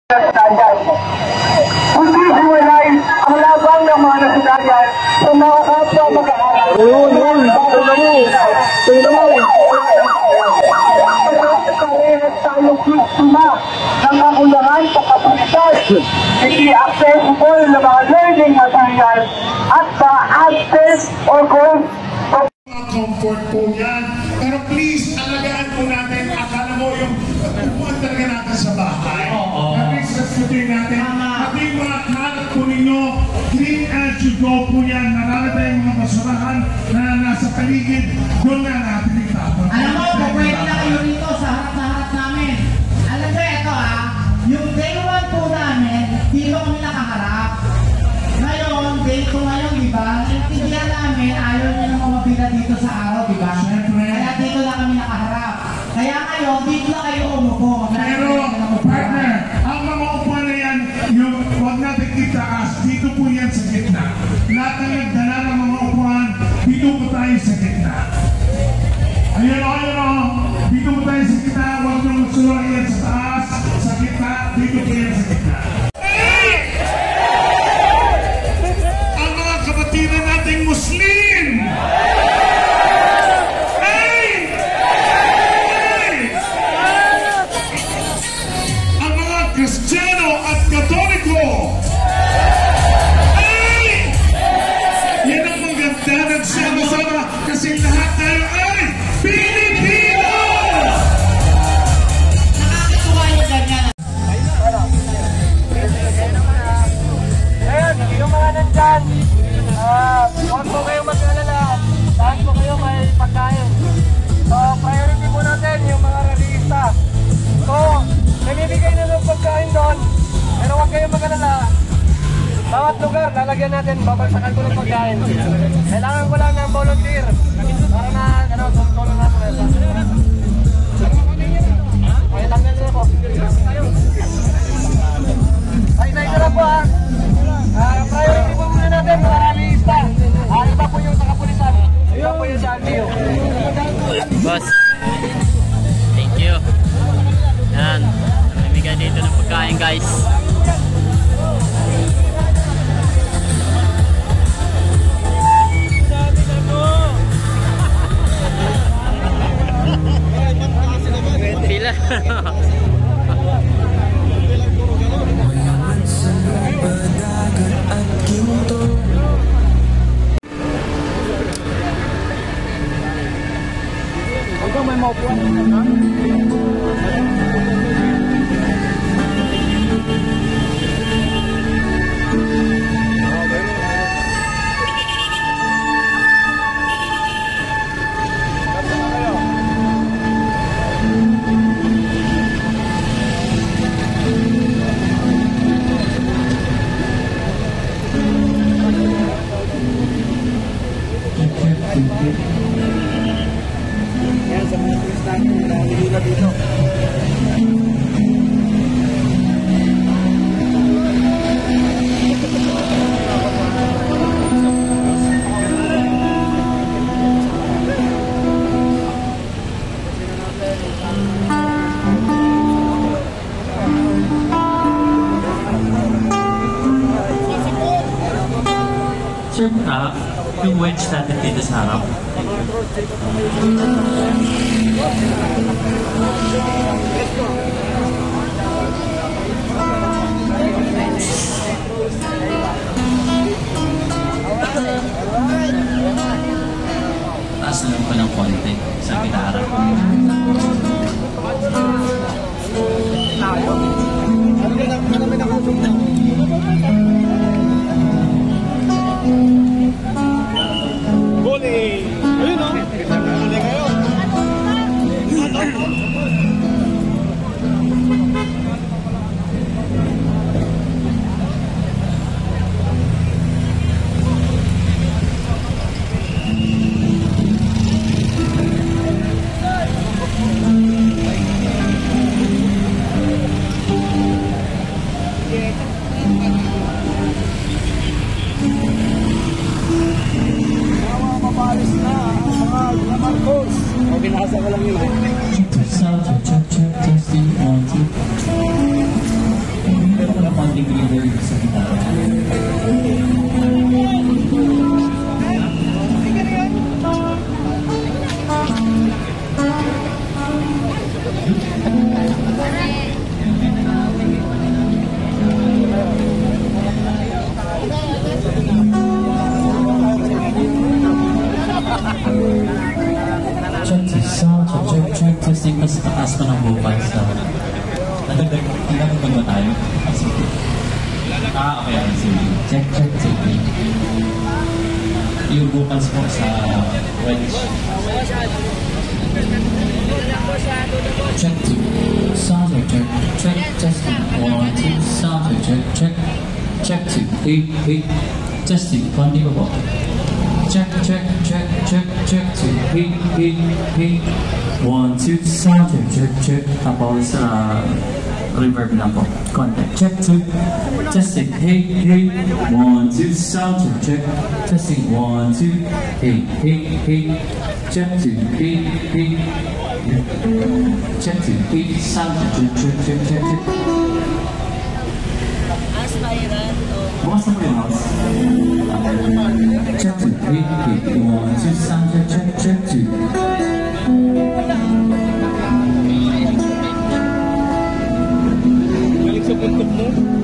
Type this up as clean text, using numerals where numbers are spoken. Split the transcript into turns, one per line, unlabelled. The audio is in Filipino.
Hindi hiwalay ang laban ng mga nasundayan sa mga kapwa mag-aaral. Parehas tayong biktima ng kakulangan sa kapulitan, hindi accessible na mga learning material at sa access or course.
Comfort po yan. Pero please, alagaan po natin. Akala mo yung upuan talaga natin sa bahay. At least sa scooter natin. At yung mga kalat po ninyo, clean as you go po yan. Marami tayong mga basurahan na nasa paligid. Doon na natin itapon.
Alam mo, pwede na kayo rito sa harap namin. Alam mo, ito yung day 1 po namin, dito kami nakaharap. Ngayon, day 2 ngayon, diba? Naintindihan namin, ayaw niyo ng mga bila dito sa araw, diba? Kaya dito na kami nakaharap. Kaya ngayon, dito na kayo umupo.
Pero, partner, ang mga upuan na yan, yung huwag natin itaas, dito po yan sa gitna. Lahat ng nagdala ng mga upuan, dito po tayo sa gitna. Ayun o, dito po tayo sa gitna, huwag nyo magsulong yan sa taas, sa gitna, dito po yan sa gitna. Ang mga kapatiran nating Muslim! Ang mga Kristiyano at Katoliko! Yan ang maganda nagsama-sama kasi lahat tayo ay Pilipino!
Nakakatuwa yung ganyan.
Ayan, yung mga nandyan, huwag po kayong mag-alala. Lahat po kayo may pagkain. So, priority po natin yung mga rallyista. So, namibigay na ng pagkain doon, pero huwag kayong mag-alala. Bawat lugar, lalagyan natin, babagsakan ko ng pagkain. Kailangan ko lang ng volunteer para na, tulong natin. Okay, tanggal na po. Ay, na po priority po muna natin, mga rallyista. Iba po yung sa kapulisan. Iba po yung sa LTO.
Boss, thank you. Yan, namimigay dito ng pagkain, guys. Sila.
Ikaw may maupuan. Yan sa mga Kristiyano na nilila dito.
Sir, yung wedge natin dito sa harap. Taas lang pa ng konti sa gitara.
Goli! Ayun o! Goli kayo!
leader sa gitara. Check to sound, check, testing, mas taas pa ng vocals sa... Nagdagdag ba tayo? Okay, sige. Check, yung vocals po sa wedge. Check to sound, check, testing, 1, 2, sound, check to, hey, testing, pandi ba po? Check to hey 1, 2 sound check tapos reverb lang po konti check to testing hey 1, 2 sound check testing 1, 2 hey check to hey check to hey sound check bukas na po yung house. Check to 1, 2 sound check to
Balik sa puntok mo.